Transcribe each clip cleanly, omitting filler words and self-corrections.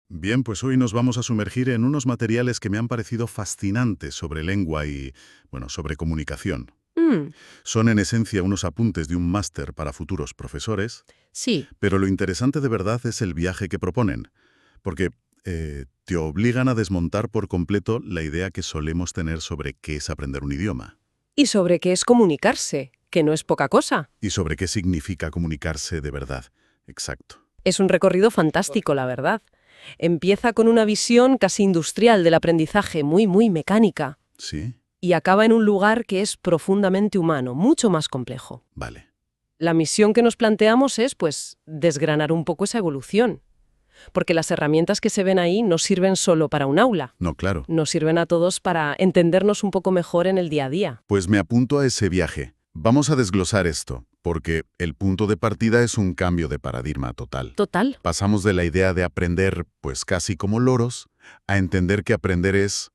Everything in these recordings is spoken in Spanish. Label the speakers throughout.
Speaker 1: Bien, pues hoy nos vamos a sumergir en unos materiales que me han parecido fascinantes sobre lengua y, bueno, sobre comunicación.
Speaker 2: Mm,
Speaker 1: Son en esencia unos apuntes de un máster para futuros profesores,
Speaker 2: sí,
Speaker 1: pero lo interesante de verdad es el viaje que proponen, porque te obligan a desmontar por completo la idea que solemos tener sobre qué es aprender un idioma
Speaker 2: y sobre qué es comunicarse, que no es poca cosa.
Speaker 1: y sobre qué significa comunicarse de verdad. Exacto.
Speaker 2: Es un recorrido fantástico, la verdad. Empieza con una visión casi industrial del aprendizaje, muy mecánica,
Speaker 1: ¿Sí?
Speaker 2: y acaba en un lugar que es profundamente humano, mucho más complejo.
Speaker 1: Vale.
Speaker 2: La misión que nos planteamos es, pues, desgranar un poco esa evolución, porque las herramientas que se ven ahí no sirven solo para un aula,
Speaker 1: No, claro.
Speaker 2: nos sirven a todos para entendernos un poco mejor en el día a día.
Speaker 1: Pues me apunto a ese viaje. Vamos a desglosar esto, porque el punto de partida es un cambio de paradigma total.
Speaker 2: Total.
Speaker 1: Pasamos de la idea de aprender, pues casi como loros, a entender que aprender es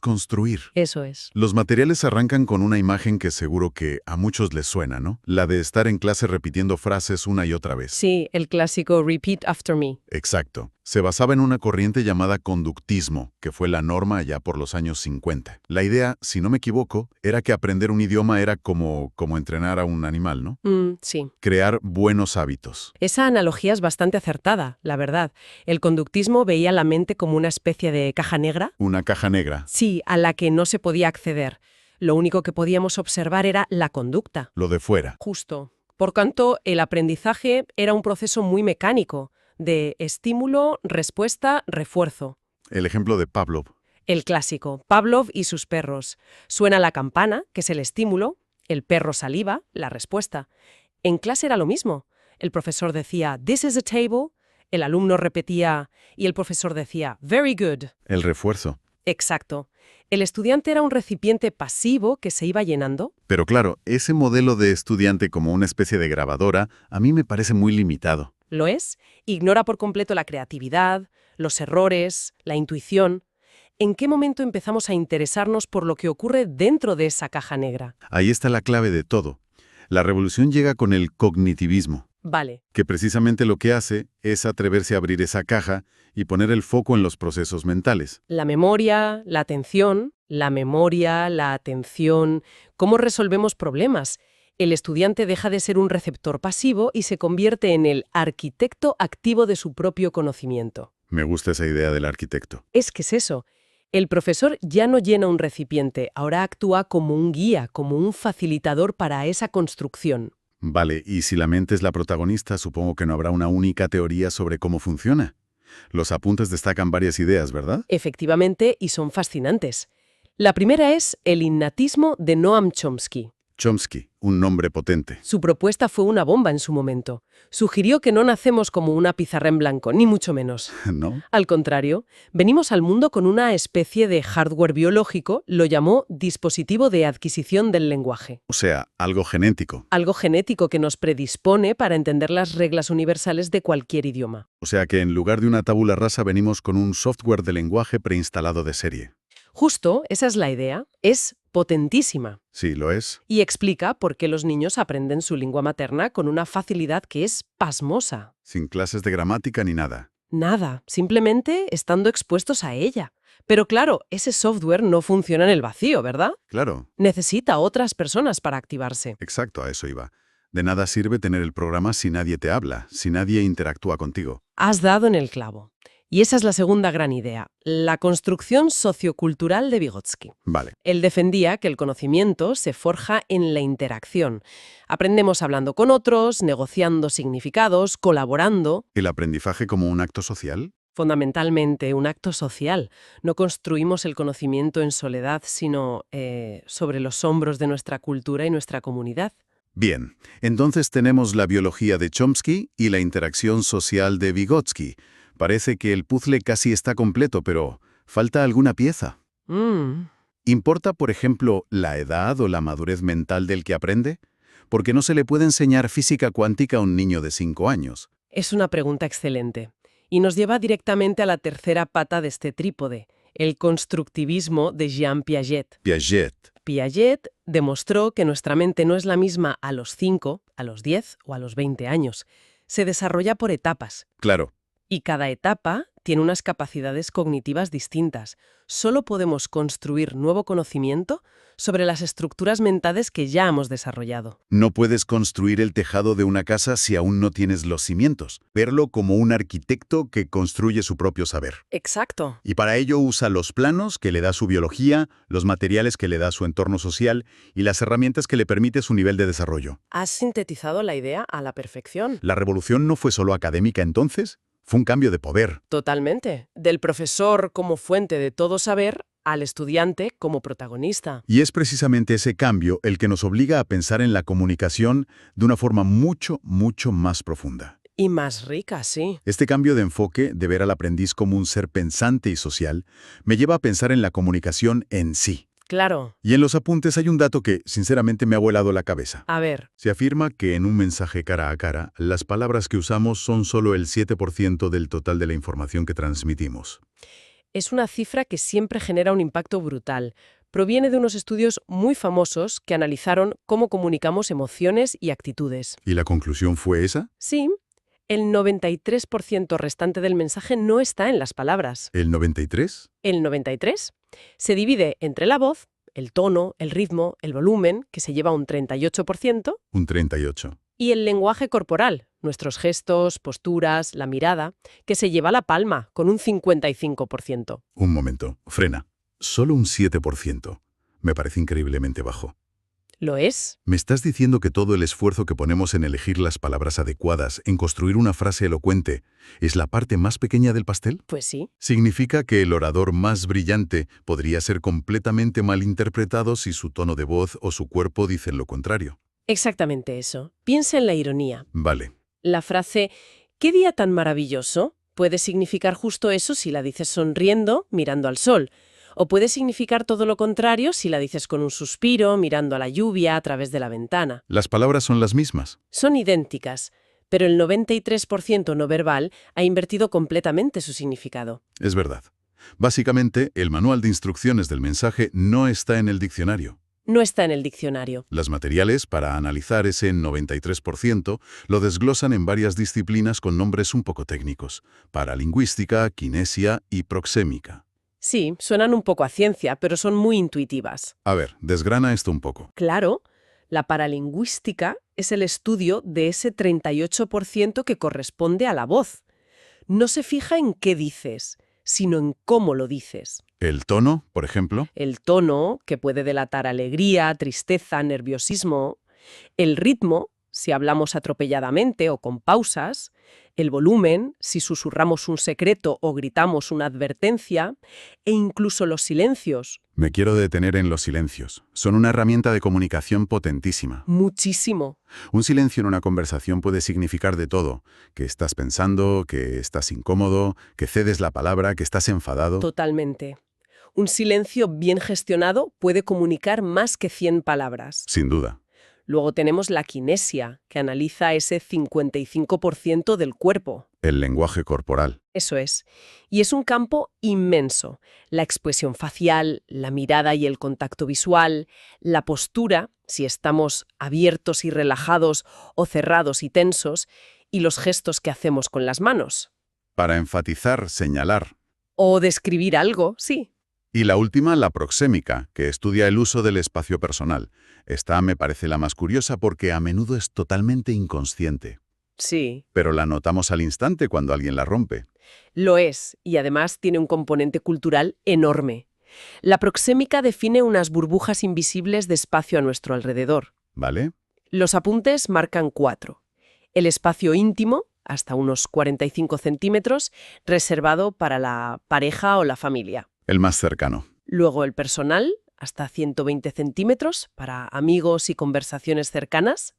Speaker 1: construir.
Speaker 2: Eso es.
Speaker 1: Los materiales arrancan con una imagen que seguro que a muchos les suena, ¿no? La de estar en clase repitiendo frases una y otra vez.
Speaker 2: Sí, el clásico repeat after me.
Speaker 1: Exacto. Se basaba en una corriente llamada conductismo, que fue la norma allá por los años 50. La idea, si no me equivoco, era que aprender un idioma era como entrenar a un animal, ¿no?
Speaker 2: Sí.
Speaker 1: Crear buenos hábitos.
Speaker 2: Esa analogía es bastante acertada, la verdad. El conductismo veía la mente como una especie de caja negra.
Speaker 1: Una caja negra.
Speaker 2: Sí, a la que no se podía acceder. Lo único que podíamos observar era la conducta.
Speaker 1: Lo de fuera.
Speaker 2: Justo. Por tanto, el aprendizaje era un proceso muy mecánico, de estímulo, respuesta, refuerzo.
Speaker 1: El ejemplo de Pavlov.
Speaker 2: El clásico, Pavlov y sus perros. Suena la campana, que es el estímulo, el perro saliva, la respuesta. En clase era lo mismo. El profesor decía, "This is a table", el alumno repetía y el profesor decía, "Very good".
Speaker 1: El refuerzo.
Speaker 2: Exacto. El estudiante era un recipiente pasivo que se iba llenando.
Speaker 1: Pero claro, ese modelo de estudiante como una especie de grabadora a mí me parece muy limitado.
Speaker 2: ¿Lo es? Ignora por completo la creatividad, los errores, la intuición. ¿En qué momento empezamos a interesarnos por lo que ocurre dentro de esa caja negra?
Speaker 1: Ahí está la clave de todo. La revolución llega con el cognitivismo,
Speaker 2: Vale,
Speaker 1: que precisamente lo que hace es atreverse a abrir esa caja y poner el foco en los procesos mentales.
Speaker 2: la memoria, la memoria, la atención, cómo resolvemos problemas. El estudiante deja de ser un receptor pasivo y se convierte en el arquitecto activo de su propio conocimiento.
Speaker 1: Me gusta esa idea del arquitecto.
Speaker 2: Es que es eso. El profesor ya no llena un recipiente, ahora actúa como un guía, como un facilitador para esa construcción.
Speaker 1: Vale, y si la mente es la protagonista, supongo que no habrá una única teoría sobre cómo funciona. Los apuntes destacan varias ideas, ¿verdad?
Speaker 2: Efectivamente, y son fascinantes. La primera es el innatismo de Noam Chomsky.
Speaker 1: Chomsky, un nombre potente.
Speaker 2: Su propuesta fue una bomba en su momento. Sugirió que no nacemos como una pizarra en blanco, ni mucho menos.
Speaker 1: ¿No?
Speaker 2: Al contrario, venimos al mundo con una especie de hardware biológico, lo llamó dispositivo de adquisición del lenguaje.
Speaker 1: O sea, algo genético.
Speaker 2: Algo genético que nos predispone para entender las reglas universales de cualquier idioma.
Speaker 1: O sea que en lugar de una tabula rasa venimos con un software de lenguaje preinstalado de serie.
Speaker 2: Justo, esa es la idea. Es potentísima.
Speaker 1: Sí, lo es.
Speaker 2: Y explica por qué los niños aprenden su lengua materna con una facilidad que es pasmosa.
Speaker 1: Sin clases de gramática ni nada.
Speaker 2: Nada, simplemente estando expuestos a ella. Pero claro, ese software no funciona en el vacío, ¿verdad?
Speaker 1: Claro,
Speaker 2: Necesita otras personas para activarse.
Speaker 1: exacto, a eso iba. De nada sirve tener el programa si nadie te habla, si nadie interactúa contigo.
Speaker 2: Has dado en el clavo. Y esa es la segunda gran idea, la construcción sociocultural de Vygotsky.
Speaker 1: Vale,
Speaker 2: Él defendía que el conocimiento se forja en la interacción. Aprendemos hablando con otros, negociando significados, colaborando.
Speaker 1: ¿el aprendizaje como un acto social?
Speaker 2: Fundamentalmente un acto social. No construimos el conocimiento en soledad, sino sobre los hombros de nuestra cultura y nuestra comunidad.
Speaker 1: Bien, entonces tenemos la biología de Chomsky y la interacción social de Vygotsky. Parece que el puzzle casi está completo, pero falta alguna pieza. ¿Importa, por ejemplo, la edad o la madurez mental del que aprende? Porque no se le puede enseñar física cuántica a un niño de 5 años.
Speaker 2: Es una pregunta excelente. Y nos lleva directamente a la tercera pata de este trípode, el constructivismo de Jean Piaget.
Speaker 1: Piaget.
Speaker 2: Piaget demostró que nuestra mente no es la misma a los 5, a los 10 o a los 20 años. Se desarrolla por etapas.
Speaker 1: Claro,
Speaker 2: Y cada etapa tiene unas capacidades cognitivas distintas. Solo podemos construir nuevo conocimiento sobre las estructuras mentales que ya hemos desarrollado.
Speaker 1: No puedes construir el tejado de una casa si aún no tienes los cimientos. Verlo como un arquitecto que construye su propio saber.
Speaker 2: Exacto.
Speaker 1: Y para ello usa los planos que le da su biología, los materiales que le da su entorno social y las herramientas que le permite su nivel de desarrollo.
Speaker 2: Has sintetizado la idea a la perfección.
Speaker 1: La revolución no fue solo académica entonces, fue un cambio de poder.
Speaker 2: Totalmente. Del profesor como fuente de todo saber al estudiante como protagonista.
Speaker 1: Y es precisamente ese cambio el que nos obliga a pensar en la comunicación de una forma mucho, mucho más profunda.
Speaker 2: Y más rica, sí.
Speaker 1: Este cambio de enfoque, de ver al aprendiz como un ser pensante y social, me lleva a pensar en la comunicación en sí.
Speaker 2: Claro.
Speaker 1: Y en los apuntes hay un dato que, sinceramente, me ha volado la cabeza.
Speaker 2: A ver.
Speaker 1: Se afirma que en un mensaje cara a cara, las palabras que usamos son solo el 7% del total de la información que transmitimos.
Speaker 2: Es una cifra que siempre genera un impacto brutal. Proviene de unos estudios muy famosos que analizaron cómo comunicamos emociones y actitudes.
Speaker 1: ¿Y la conclusión fue esa?
Speaker 2: Sí, el 93% restante del mensaje no está en las palabras.
Speaker 1: ¿El 93?
Speaker 2: El 93 se divide entre la voz, el tono, el ritmo, el volumen, que se lleva un 38%,
Speaker 1: Un 38.
Speaker 2: y el lenguaje corporal, nuestros gestos, posturas, la mirada, que se lleva la palma, con un 55%.
Speaker 1: Un momento, frena. Solo un 7%. Me parece increíblemente bajo.
Speaker 2: ¿Lo es?
Speaker 1: ¿Me estás diciendo que todo el esfuerzo que ponemos en elegir las palabras adecuadas, en construir una frase elocuente, es la parte más pequeña del pastel?
Speaker 2: Pues sí.
Speaker 1: Significa que el orador más brillante podría ser completamente malinterpretado si su tono de voz o su cuerpo dicen lo contrario.
Speaker 2: Exactamente eso. Piensa en la ironía.
Speaker 1: Vale.
Speaker 2: La frase «¿Qué día tan maravilloso?» puede significar justo eso si la dices sonriendo, mirando al sol. O puede significar todo lo contrario si la dices con un suspiro, mirando a la lluvia a través de la ventana.
Speaker 1: Las palabras son las mismas.
Speaker 2: Son idénticas, pero el 93% no verbal ha invertido completamente su significado.
Speaker 1: Es verdad. Básicamente, el manual de instrucciones del mensaje no está en el diccionario.
Speaker 2: No está en el diccionario.
Speaker 1: Los materiales para analizar ese 93% lo desglosan en varias disciplinas con nombres un poco técnicos: paralingüística, kinesia y proxémica.
Speaker 2: Sí, suenan un poco a ciencia, pero son muy intuitivas.
Speaker 1: A ver, desgrana esto un poco.
Speaker 2: Claro, la paralingüística es el estudio de ese 38% que corresponde a la voz. No se fija en qué dices, sino en cómo lo dices.
Speaker 1: El tono, por ejemplo.
Speaker 2: El tono, que puede delatar alegría, tristeza, nerviosismo. El ritmo, si hablamos atropelladamente o con pausas. El volumen, si susurramos un secreto o gritamos una advertencia. E incluso los silencios.
Speaker 1: Me quiero detener en los silencios. Son una herramienta de comunicación potentísima.
Speaker 2: Muchísimo.
Speaker 1: Un silencio en una conversación puede significar de todo: que estás pensando, que estás incómodo, que cedes la palabra, que estás enfadado.
Speaker 2: Totalmente. Un silencio bien gestionado puede comunicar más que 100 palabras.
Speaker 1: Sin duda.
Speaker 2: Luego tenemos la kinesia, que analiza ese 55% del cuerpo.
Speaker 1: El lenguaje corporal.
Speaker 2: Eso es. Y es un campo inmenso. La expresión facial, la mirada y el contacto visual, la postura, si estamos abiertos y relajados o cerrados y tensos, y los gestos que hacemos con las manos.
Speaker 1: Para enfatizar, señalar.
Speaker 2: O describir algo, sí.
Speaker 1: Y la última, la proxémica, que estudia el uso del espacio personal. Esta me parece la más curiosa porque a menudo es totalmente inconsciente.
Speaker 2: Sí.
Speaker 1: Pero la notamos al instante cuando alguien la rompe.
Speaker 2: Lo es, y además tiene un componente cultural enorme. La proxémica define unas burbujas invisibles de espacio a nuestro alrededor.
Speaker 1: ¿Vale?
Speaker 2: Los apuntes marcan 4. El espacio íntimo, hasta unos 45 centímetros, reservado para la pareja o la familia.
Speaker 1: El más cercano.
Speaker 2: Luego el personal, hasta 120 centímetros, para amigos y conversaciones cercanas.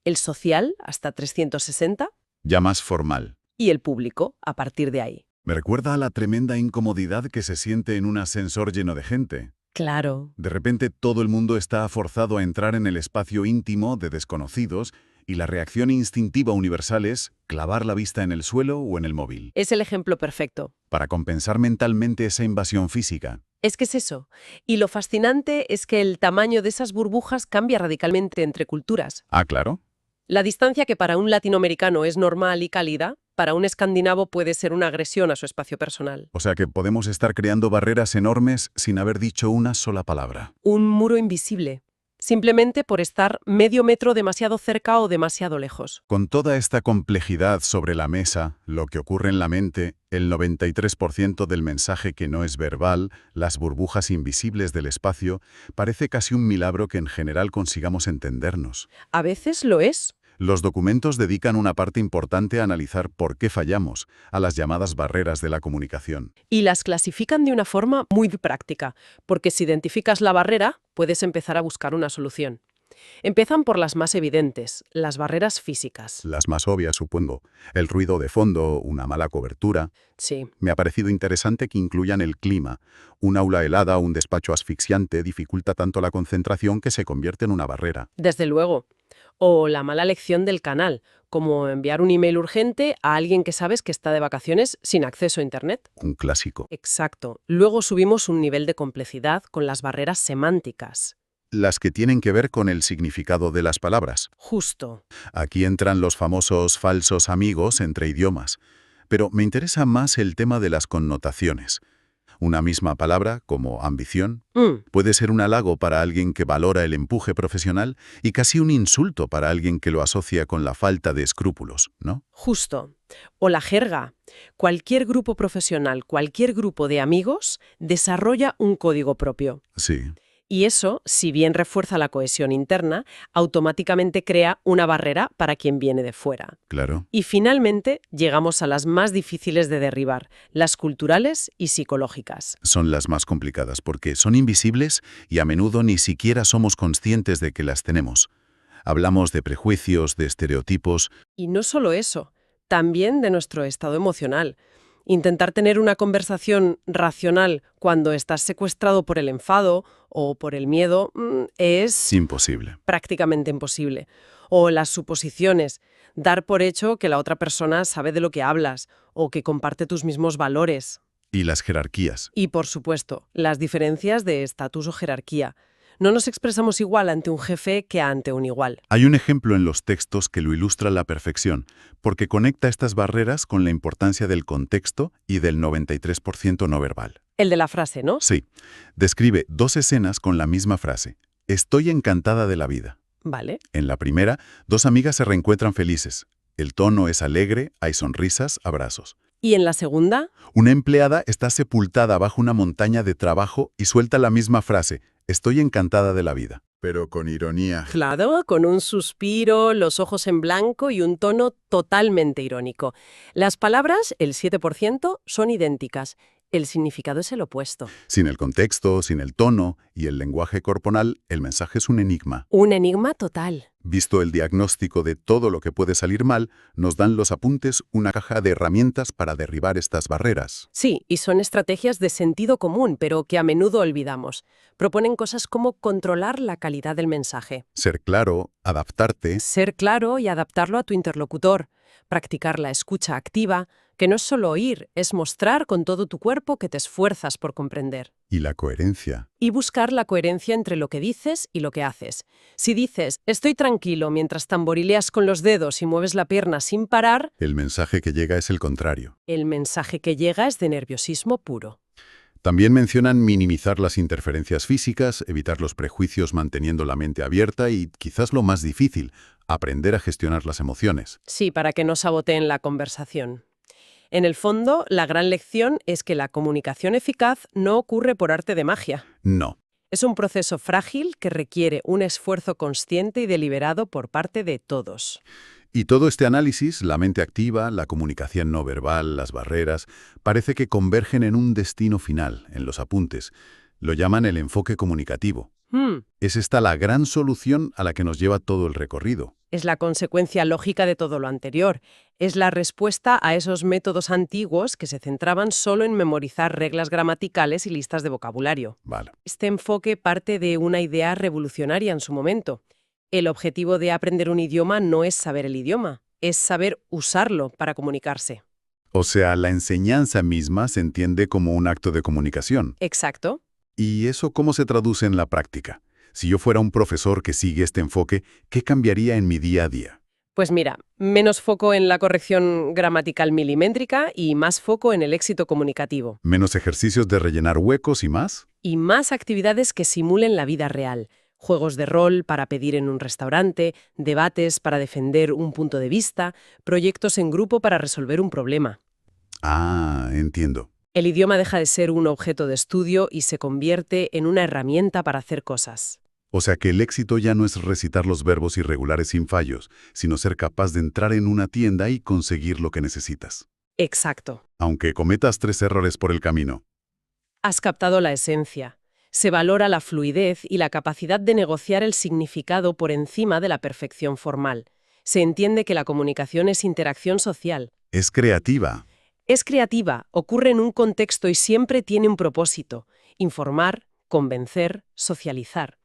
Speaker 2: El social, hasta 360.
Speaker 1: Ya más formal.
Speaker 2: Y el público, a partir de ahí.
Speaker 1: Me recuerda a la tremenda incomodidad que se siente en un ascensor lleno de gente.
Speaker 2: Claro.
Speaker 1: De repente todo el mundo está forzado a entrar en el espacio íntimo de desconocidos y la reacción instintiva universal es clavar la vista en el suelo o en el móvil.
Speaker 2: Es el ejemplo perfecto.
Speaker 1: Para compensar mentalmente esa invasión física.
Speaker 2: Es que es eso. Y lo fascinante es que el tamaño de esas burbujas cambia radicalmente entre culturas.
Speaker 1: Ah, claro.
Speaker 2: La distancia que para un latinoamericano es normal y cálida, para un escandinavo puede ser una agresión a su espacio personal.
Speaker 1: O sea que podemos estar creando barreras enormes sin haber dicho una sola palabra.
Speaker 2: Un muro invisible, simplemente por estar medio metro demasiado cerca o demasiado lejos.
Speaker 1: Con toda esta complejidad sobre la mesa, lo que ocurre en la mente, el 93% del mensaje que no es verbal, las burbujas invisibles del espacio, parece casi un milagro que en general consigamos entendernos.
Speaker 2: A veces lo es.
Speaker 1: Los documentos dedican una parte importante a analizar por qué fallamos, a las llamadas barreras de la comunicación.
Speaker 2: Y las clasifican de una forma muy práctica, porque si identificas la barrera, puedes empezar a buscar una solución. Empiezan por las más evidentes, las barreras físicas.
Speaker 1: Las más obvias, supongo. El ruido de fondo, una mala cobertura.
Speaker 2: Sí.
Speaker 1: Me ha parecido interesante que incluyan el clima. Un aula helada o un despacho asfixiante dificulta tanto la concentración que se convierte en una barrera.
Speaker 2: Desde luego. O la mala elección del canal, como enviar un email urgente a alguien que sabes que está de vacaciones sin acceso a Internet.
Speaker 1: Un clásico.
Speaker 2: Exacto. Luego subimos un nivel de complejidad con las barreras semánticas.
Speaker 1: Las que tienen que ver con el significado de las palabras.
Speaker 2: Justo.
Speaker 1: Aquí entran los famosos falsos amigos entre idiomas. Pero me interesa más el tema de las connotaciones. Una misma palabra, como ambición, puede ser un halago para alguien que valora el empuje profesional y casi un insulto para alguien que lo asocia con la falta de escrúpulos, ¿no?
Speaker 2: Justo. O la jerga. Cualquier grupo profesional, cualquier grupo de amigos, desarrolla un código propio.
Speaker 1: Sí.
Speaker 2: Y eso, si bien refuerza la cohesión interna, automáticamente crea una barrera para quien viene de fuera.
Speaker 1: Claro.
Speaker 2: Y finalmente llegamos a las más difíciles de derribar, las culturales y psicológicas.
Speaker 1: Son las más complicadas porque son invisibles y a menudo ni siquiera somos conscientes de que las tenemos. Hablamos de prejuicios, de estereotipos.
Speaker 2: Y no solo eso, también de nuestro estado emocional. Intentar tener una conversación racional cuando estás secuestrado por el enfado o por el miedo es
Speaker 1: Imposible.
Speaker 2: prácticamente imposible. O las suposiciones, dar por hecho que la otra persona sabe de lo que hablas o que comparte tus mismos valores.
Speaker 1: Y las jerarquías.
Speaker 2: Y, por supuesto, las diferencias de estatus o jerarquía. No nos expresamos igual ante un jefe que ante un igual.
Speaker 1: Hay un ejemplo en los textos que lo ilustra a la perfección, porque conecta estas barreras con la importancia del contexto y del 93% no verbal.
Speaker 2: El de la frase, ¿no?
Speaker 1: Sí. Describe dos escenas con la misma frase. Estoy encantada de la vida.
Speaker 2: Vale.
Speaker 1: En la primera, dos amigas se reencuentran felices. El tono es alegre, hay sonrisas, abrazos.
Speaker 2: ¿Y en la segunda?
Speaker 1: Una empleada está sepultada bajo una montaña de trabajo y suelta la misma frase. Estoy encantada de la vida. Pero con ironía.
Speaker 2: Claro, con un suspiro, los ojos en blanco y un tono totalmente irónico. Las palabras, el 7%, son idénticas. El significado es el opuesto.
Speaker 1: Sin el contexto, sin el tono y el lenguaje corporal, el mensaje es un enigma.
Speaker 2: Un enigma total.
Speaker 1: Visto el diagnóstico de todo lo que puede salir mal, nos dan los apuntes una caja de herramientas para derribar estas barreras.
Speaker 2: Sí, y son estrategias de sentido común, pero que a menudo olvidamos. Proponen cosas como controlar la calidad del mensaje.
Speaker 1: Ser claro, adaptarte.
Speaker 2: Ser claro y adaptarlo a tu interlocutor. Practicar la escucha activa, que no es solo oír, es mostrar con todo tu cuerpo que te esfuerzas por comprender.
Speaker 1: Y la coherencia.
Speaker 2: Y buscar la coherencia entre lo que dices y lo que haces. Si dices, estoy tranquilo mientras tamborileas con los dedos y mueves la pierna sin parar,
Speaker 1: El mensaje que llega es el contrario.
Speaker 2: el mensaje que llega es de nerviosismo puro.
Speaker 1: También mencionan minimizar las interferencias físicas, evitar los prejuicios manteniendo la mente abierta y, quizás lo más difícil, aprender a gestionar las emociones.
Speaker 2: Sí, para que no saboteen la conversación. En el fondo, la gran lección es que la comunicación eficaz no ocurre por arte de magia.
Speaker 1: No.
Speaker 2: Es un proceso frágil que requiere un esfuerzo consciente y deliberado por parte de todos.
Speaker 1: Y todo este análisis, la mente activa, la comunicación no verbal, las barreras, parece que convergen en un destino final, en los apuntes. Lo llaman el enfoque comunicativo. Es esta la gran solución a la que nos lleva todo el recorrido.
Speaker 2: Es la consecuencia lógica de todo lo anterior. Es la respuesta a esos métodos antiguos que se centraban solo en memorizar reglas gramaticales y listas de vocabulario.
Speaker 1: Vale.
Speaker 2: Este enfoque parte de una idea revolucionaria en su momento. El objetivo de aprender un idioma no es saber el idioma, es saber usarlo para comunicarse.
Speaker 1: O sea, la enseñanza misma se entiende como un acto de comunicación.
Speaker 2: Exacto.
Speaker 1: ¿Y eso cómo se traduce en la práctica? Si yo fuera un profesor que sigue este enfoque, ¿qué cambiaría en mi día a día?
Speaker 2: Pues mira, menos foco en la corrección gramatical milimétrica y más foco en el éxito comunicativo.
Speaker 1: Menos ejercicios de rellenar huecos y más.
Speaker 2: Y más actividades que simulen la vida real. Juegos de rol para pedir en un restaurante, debates para defender un punto de vista, proyectos en grupo para resolver un problema.
Speaker 1: Ah, entiendo.
Speaker 2: El idioma deja de ser un objeto de estudio y se convierte en una herramienta para hacer cosas.
Speaker 1: O sea que el éxito ya no es recitar los verbos irregulares sin fallos, sino ser capaz de entrar en una tienda y conseguir lo que necesitas.
Speaker 2: Exacto.
Speaker 1: Aunque cometas 3 errores por el camino.
Speaker 2: Has captado la esencia. Se valora la fluidez y la capacidad de negociar el significado por encima de la perfección formal. Se entiende que la comunicación es interacción social.
Speaker 1: Es creativa.
Speaker 2: Es creativa, ocurre en un contexto y siempre tiene un propósito: informar, convencer, socializar.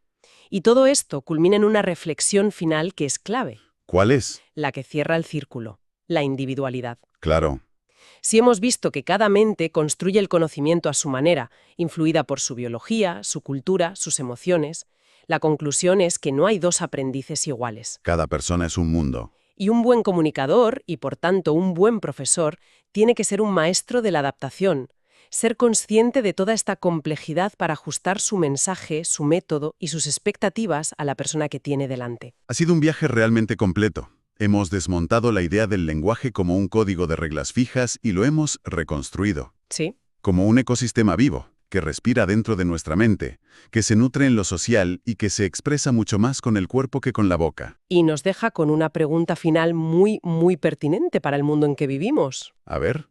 Speaker 2: Y todo esto culmina en una reflexión final que es clave,
Speaker 1: ¿Cuál es?
Speaker 2: la que cierra el círculo: la individualidad.
Speaker 1: Claro.
Speaker 2: Si hemos visto que cada mente construye el conocimiento a su manera, influida por su biología, su cultura, sus emociones, la conclusión es que no hay dos aprendices iguales.
Speaker 1: Cada persona es un mundo.
Speaker 2: Y un buen comunicador, y por tanto un buen profesor, tiene que ser un maestro de la adaptación, ser consciente de toda esta complejidad para ajustar su mensaje, su método y sus expectativas a la persona que tiene delante.
Speaker 1: Ha sido un viaje realmente completo. Hemos desmontado la idea del lenguaje como un código de reglas fijas y lo hemos reconstruido.
Speaker 2: ¿Sí?
Speaker 1: Como un ecosistema vivo, que respira dentro de nuestra mente, que se nutre en lo social y que se expresa mucho más con el cuerpo que con la boca.
Speaker 2: Y nos deja con una pregunta final muy pertinente para el mundo en que vivimos.
Speaker 1: A ver.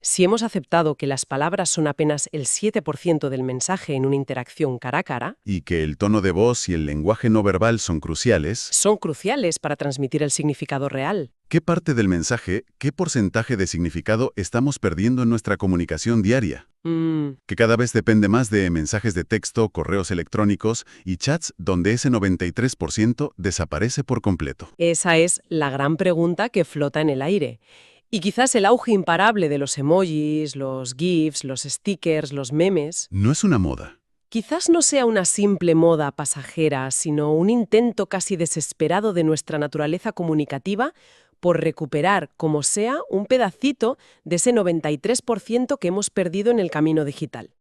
Speaker 2: Si hemos aceptado que las palabras son apenas el 7% del mensaje en una interacción cara a cara,
Speaker 1: Y que el tono de voz y el lenguaje no verbal son cruciales,
Speaker 2: son cruciales para transmitir el significado real.
Speaker 1: ¿qué parte del mensaje, qué porcentaje de significado estamos perdiendo en nuestra comunicación diaria? Que cada vez depende más de mensajes de texto, correos electrónicos y chats donde ese 93% desaparece por completo.
Speaker 2: Esa es la gran pregunta que flota en el aire. Y quizás el auge imparable de los emojis, los GIFs, los stickers, los memes,
Speaker 1: No es una moda.
Speaker 2: quizás no sea una simple moda pasajera, sino un intento casi desesperado de nuestra naturaleza comunicativa por recuperar, como sea, un pedacito de ese 93% que hemos perdido en el camino digital.